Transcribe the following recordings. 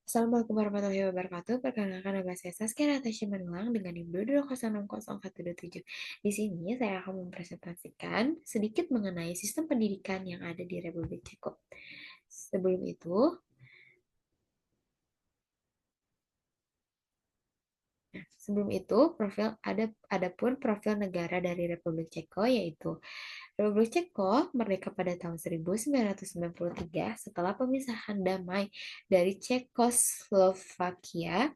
Assalamualaikum warahmatullahi wabarakatuh. Perkenalkan nama saya Saskia Natasha Manulang dengan NIM 220600127. Di sini saya akan mempresentasikan sedikit mengenai sistem pendidikan yang ada di Republik Ceko. Sebelum itu, adapun profil negara dari Republik Ceko yaitu Republik Ceko merdeka pada tahun 1993 setelah pemisahan damai dari Cekoslovakia.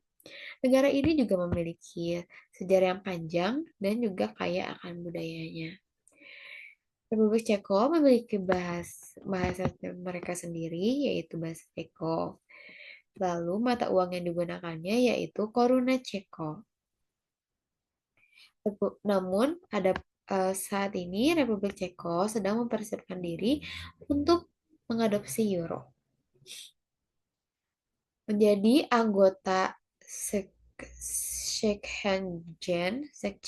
Negara ini juga memiliki sejarah yang panjang dan juga kaya akan budayanya. Republik Ceko memiliki bahasa mereka sendiri, yaitu bahasa Ceko. Lalu mata uang yang digunakannya yaitu koruna Ceko. Namun saat ini Republik Ceko sedang mempersiapkan diri untuk mengadopsi Euro. Menjadi anggota Sekjen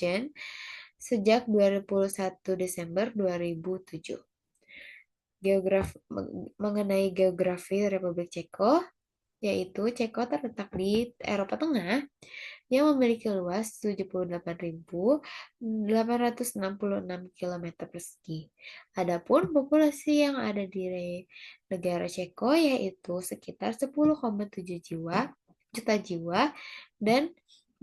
sejak 21 Desember 2007. Mengenai geografi Republik Ceko, yaitu Ceko terletak di Eropa Tengah yang memiliki luas 78.866 km persegi. Adapun populasi yang ada di negara Ceko yaitu sekitar 10,7 juta jiwa dan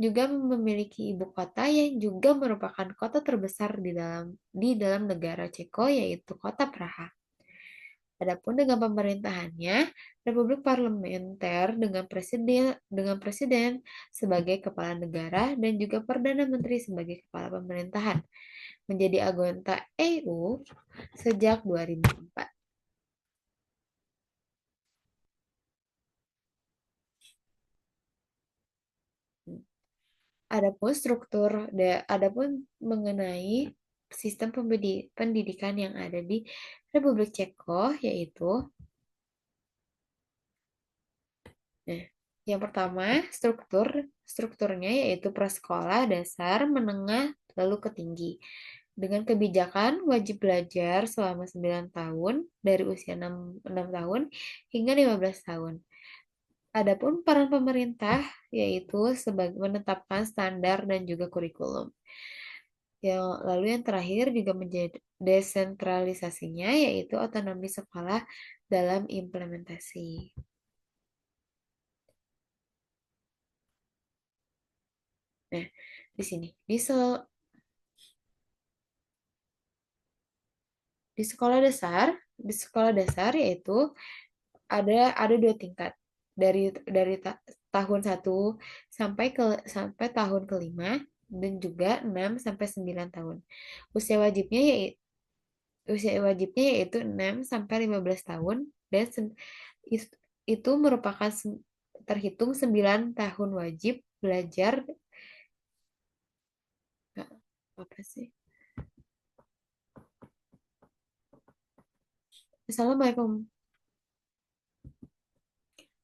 juga memiliki ibu kota yang juga merupakan kota terbesar di dalam negara Ceko yaitu kota Praha. Adapun dengan pemerintahannya, Republik Parlementer dengan presiden sebagai kepala negara dan juga Perdana Menteri sebagai kepala pemerintahan, menjadi anggota EU sejak 2004. Adapun mengenai sistem pendidikan yang ada di Republik Ceko yaitu nah, yang pertama, strukturnya yaitu prasekolah, dasar, menengah, lalu ke tinggi. Dengan kebijakan wajib belajar selama 9 tahun dari usia 6 tahun hingga 15 tahun. Adapun peran pemerintah yaitu sebagai menetapkan standar dan juga kurikulum. Lalu yang terakhir juga menjadi desentralisasinya yaitu otonomi sekolah dalam implementasi. Nah, di sini di sekolah dasar yaitu ada dua tingkat dari tahun 1 sampai tahun kelima dan juga 6 sampai 9 tahun. Usia wajibnya yaitu usia wajibnya 6 sampai 15 tahun dan itu merupakan terhitung 9 tahun wajib belajar. Nggak, apa sih? Assalamualaikum.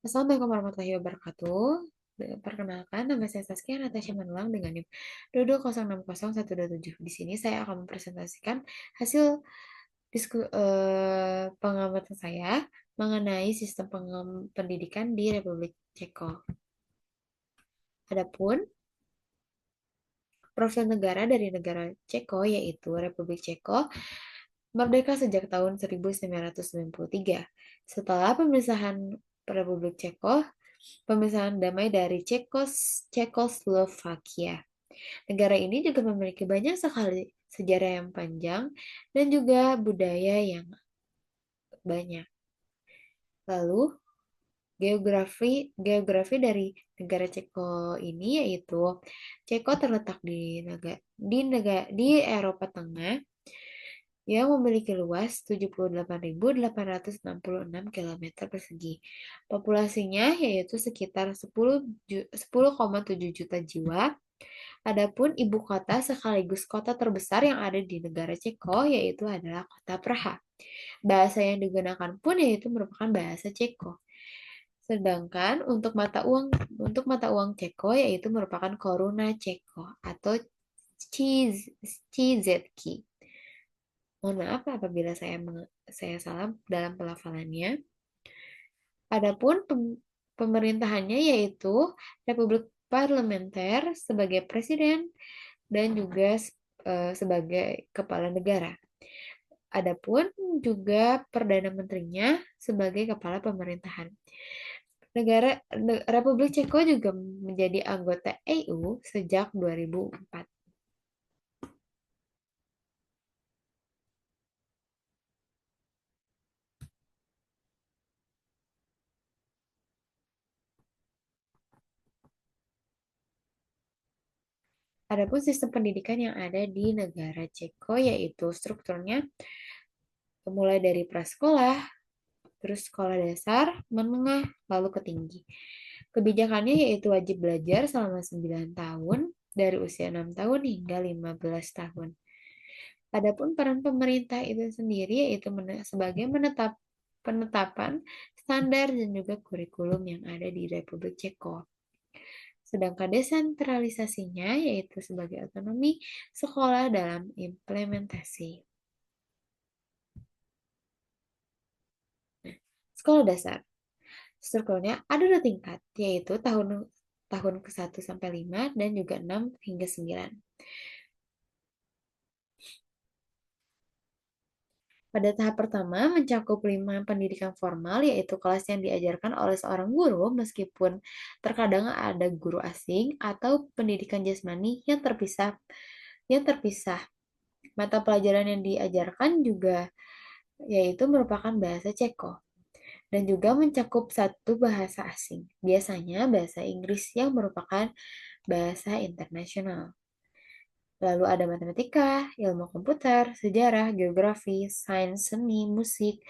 Assalamualaikum warahmatullahi wabarakatuh. Perkenalkan, nama saya Saskia Natasha Manulang dengan NIM 220600127. Di sini saya akan mempresentasikan hasil pengamatan saya mengenai sistem pendidikan di Republik Ceko. Adapun profil negara dari negara Ceko yaitu Republik Ceko merdeka sejak tahun 1993. Setelah Republik Ceko, pemisahan damai dari Cekoslovakia. Negara ini juga memiliki banyak sekali sejarah yang panjang dan juga budaya yang banyak. Lalu geografi dari negara Ceko ini yaitu Ceko terletak di Eropa Tengah yang memiliki luas 78.866 km persegi. Populasinya yaitu sekitar 10,7 juta jiwa. Adapun ibu kota sekaligus kota terbesar yang ada di negara Ceko yaitu adalah kota Praha. Bahasa yang digunakan pun yaitu merupakan bahasa Ceko. Sedangkan untuk mata uang Ceko yaitu merupakan koruna Ceko atau CZK. Mohon maaf apabila saya salah dalam pelafalannya. Adapun pemerintahannya yaitu Republik Parlementer sebagai presiden dan juga sebagai kepala negara. Adapun juga Perdana Menterinya sebagai kepala pemerintahan. Republik Ceko juga menjadi anggota EU sejak 2004. Adapun sistem pendidikan yang ada di negara Ceko yaitu strukturnya mulai dari prasekolah, terus sekolah dasar, menengah, lalu ke tinggi. Kebijakannya yaitu wajib belajar selama 9 tahun dari usia 6 tahun hingga 15 tahun. Adapun peran pemerintah itu sendiri yaitu sebagai penetapan standar dan juga kurikulum yang ada di Republik Ceko. Sedangkan desentralisasinya yaitu sebagai otonomi sekolah dalam implementasi. Sekolah dasar. Strukturnya ada 2 tingkat, yaitu tahun ke-1 sampai 5 dan juga 6 hingga 9. Pada tahap pertama mencakup 5 pendidikan formal, yaitu kelas yang diajarkan oleh seorang guru meskipun terkadang ada guru asing atau pendidikan jasmani yang terpisah. Mata pelajaran yang diajarkan juga yaitu merupakan bahasa Ceko dan juga mencakup 1 bahasa asing, biasanya bahasa Inggris yang merupakan bahasa internasional. Lalu ada matematika, ilmu komputer, sejarah, geografi, sains, seni, musik,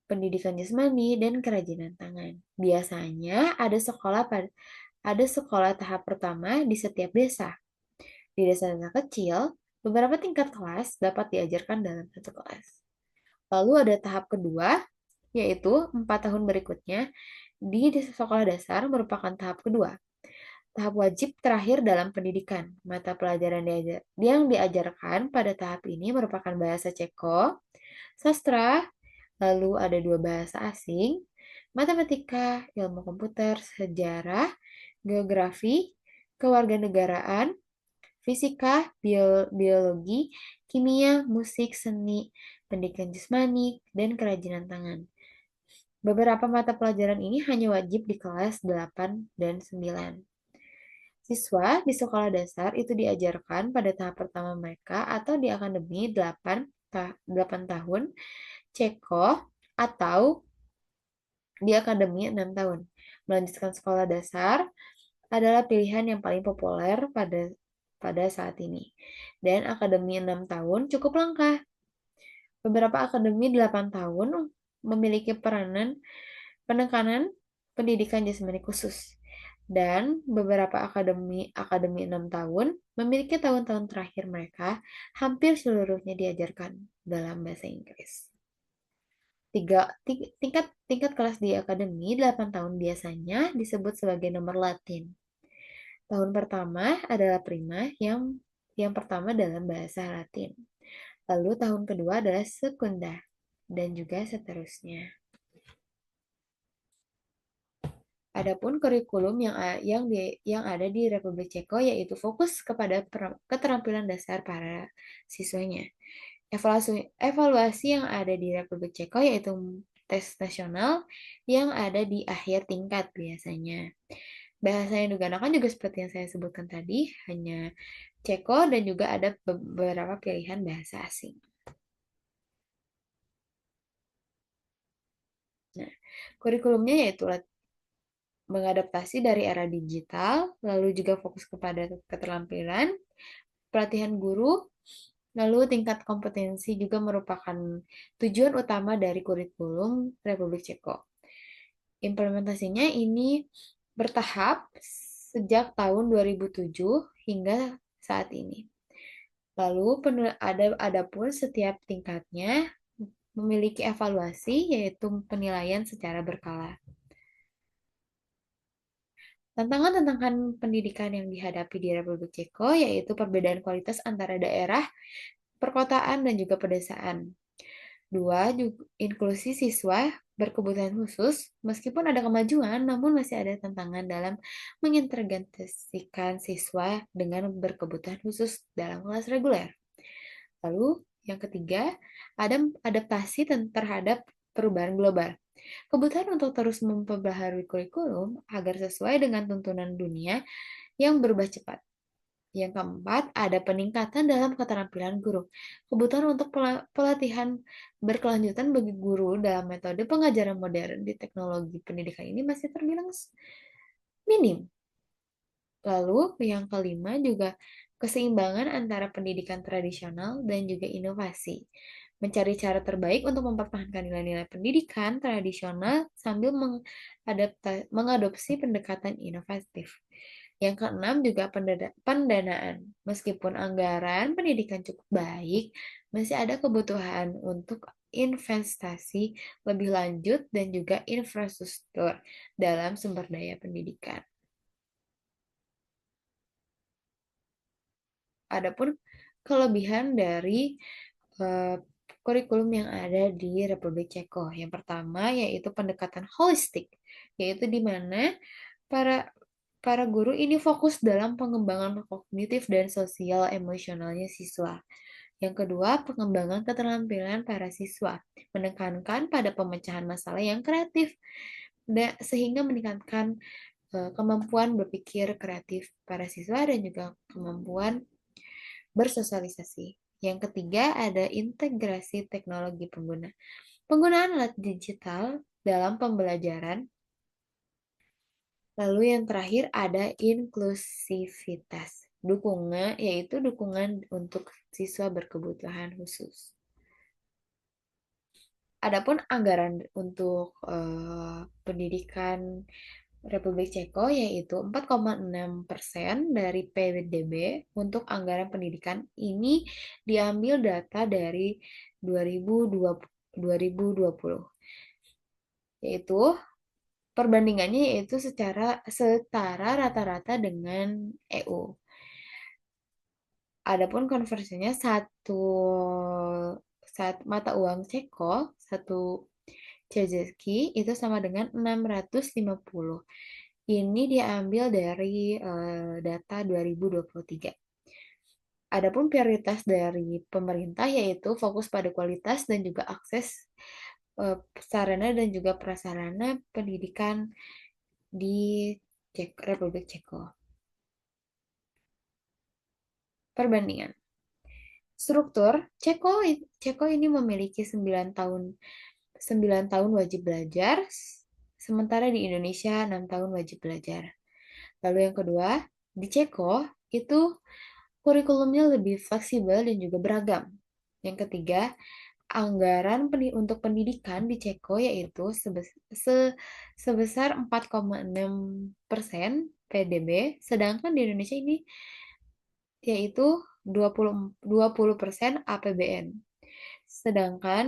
pendidikan jasmani, dan kerajinan tangan. Biasanya ada sekolah tahap pertama di setiap desa. Di desa-desa kecil, beberapa tingkat kelas dapat diajarkan dalam satu kelas. Lalu ada tahap kedua, yaitu 4 tahun berikutnya. Di sekolah dasar merupakan tahap kedua. Tahap wajib terakhir dalam pendidikan. Mata pelajaran yang diajarkan pada tahap ini merupakan bahasa Ceko, sastra, lalu ada 2 bahasa asing, matematika, ilmu komputer, sejarah, geografi, kewarganegaraan, fisika, biologi, kimia, musik, seni, pendidikan jasmani, dan kerajinan tangan. Beberapa mata pelajaran ini hanya wajib di kelas 8 dan 9. Siswa di sekolah dasar itu diajarkan pada tahap pertama mereka atau di akademi 8 tahun Ceko atau di akademi 6 tahun. Melanjutkan sekolah dasar adalah pilihan yang paling populer pada saat ini. Dan akademi 6 tahun cukup langka. Beberapa akademi 8 tahun memiliki penekanan pendidikan jasmani khusus. Dan beberapa akademi 6 tahun memiliki tahun-tahun terakhir mereka hampir seluruhnya diajarkan dalam bahasa Inggris. Tingkat kelas di akademi 8 tahun biasanya disebut sebagai nomor Latin. Tahun pertama adalah prima yang pertama dalam bahasa Latin. Lalu tahun kedua adalah sekunda dan juga seterusnya. Adapun kurikulum yang ada di Republik Ceko yaitu fokus kepada keterampilan dasar para siswanya. Evaluasi yang ada di Republik Ceko yaitu tes nasional yang ada di akhir tingkat biasanya. Bahasa yang digunakan juga seperti yang saya sebutkan tadi, hanya Ceko dan juga ada beberapa pilihan bahasa asing. Nah, kurikulumnya yaitu mengadaptasi dari era digital, lalu juga fokus kepada keterampilan, pelatihan guru, lalu tingkat kompetensi juga merupakan tujuan utama dari kurikulum Republik Ceko. Implementasinya ini bertahap sejak tahun 2007 hingga saat ini. Lalu adapun setiap tingkatnya memiliki evaluasi yaitu penilaian secara berkala. Tantangan-tantangan pendidikan yang dihadapi di Republik Ceko yaitu perbedaan kualitas antara daerah, perkotaan, dan juga pedesaan. 2, inklusi siswa berkebutuhan khusus, meskipun ada kemajuan, namun masih ada tantangan dalam mengintegrasikan siswa dengan berkebutuhan khusus dalam kelas reguler. Lalu, yang ketiga, ada adaptasi terhadap perubahan global. Kebutuhan untuk terus memperbaharui kurikulum agar sesuai dengan tuntunan dunia yang berubah cepat. Yang keempat, ada peningkatan dalam keterampilan guru. Kebutuhan untuk pelatihan berkelanjutan bagi guru dalam metode pengajaran modern di teknologi pendidikan ini masih terbilang minim. Lalu yang kelima juga keseimbangan antara pendidikan tradisional dan juga inovasi. Mencari cara terbaik untuk mempertahankan nilai-nilai pendidikan tradisional sambil mengadopsi pendekatan inovatif. Yang keenam juga pendanaan. Meskipun anggaran pendidikan cukup baik, masih ada kebutuhan untuk investasi lebih lanjut dan juga infrastruktur dalam sumber daya pendidikan. Adapun kelebihan dari eh, kurikulum yang ada di Republik Ceko. Yang pertama yaitu pendekatan holistik, yaitu di mana para para guru ini fokus dalam pengembangan kognitif dan sosial emosionalnya siswa. Yang kedua, pengembangan keterampilan para siswa, menekankan pada pemecahan masalah yang kreatif sehingga meningkatkan kemampuan berpikir kreatif para siswa dan juga kemampuan bersosialisasi. Yang ketiga ada integrasi teknologi pengguna. Penggunaan alat digital dalam pembelajaran. Lalu yang terakhir ada inklusivitas. Dukungan yaitu dukungan untuk siswa berkebutuhan khusus. Adapun anggaran untuk pendidikan Republik Ceko yaitu 4,6% dari PDB untuk anggaran pendidikan. Ini diambil data dari 2020, yaitu perbandingannya yaitu setara rata-rata dengan EU. Adapun konversinya saat mata uang Ceko, satu CZK itu sama dengan 650. Ini diambil dari data 2023. Adapun prioritas dari pemerintah yaitu fokus pada kualitas dan juga akses sarana dan juga prasarana pendidikan di Republik Ceko. Perbandingan. Struktur Ceko ini memiliki 9 tahun wajib belajar, sementara di Indonesia 6 tahun wajib belajar. Lalu yang kedua, di Ceko itu kurikulumnya lebih fleksibel dan juga beragam. Yang ketiga, anggaran untuk pendidikan di Ceko yaitu sebesar 4,6% PDB, sedangkan di Indonesia ini yaitu 20% APBN. Sedangkan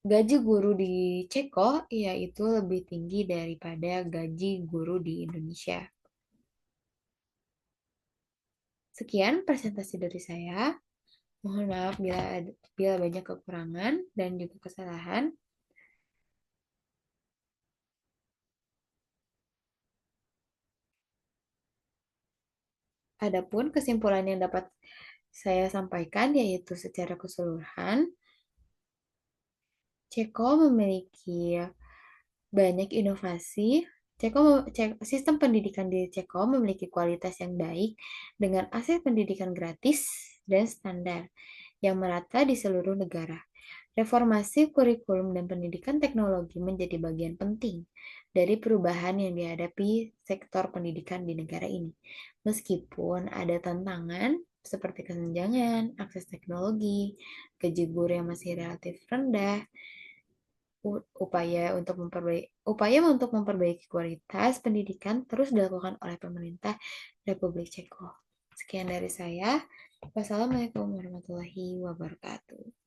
gaji guru di Ceko yaitu lebih tinggi daripada gaji guru di Indonesia. Sekian presentasi dari saya. Mohon maaf bila banyak kekurangan dan juga kesalahan. Adapun kesimpulan yang dapat saya sampaikan yaitu secara keseluruhan, Ceko memiliki banyak inovasi. Sistem pendidikan di Ceko memiliki kualitas yang baik dengan akses pendidikan gratis dan standar yang merata di seluruh negara. Reformasi kurikulum dan pendidikan teknologi menjadi bagian penting dari perubahan yang dihadapi sektor pendidikan di negara ini. Meskipun ada tantangan seperti kesenjangan, akses teknologi, gaji guru yang masih relatif rendah, upaya untuk memperbaiki kualitas pendidikan terus dilakukan oleh pemerintah Republik Ceko. Sekian dari saya. Wassalamualaikum warahmatullahi wabarakatuh.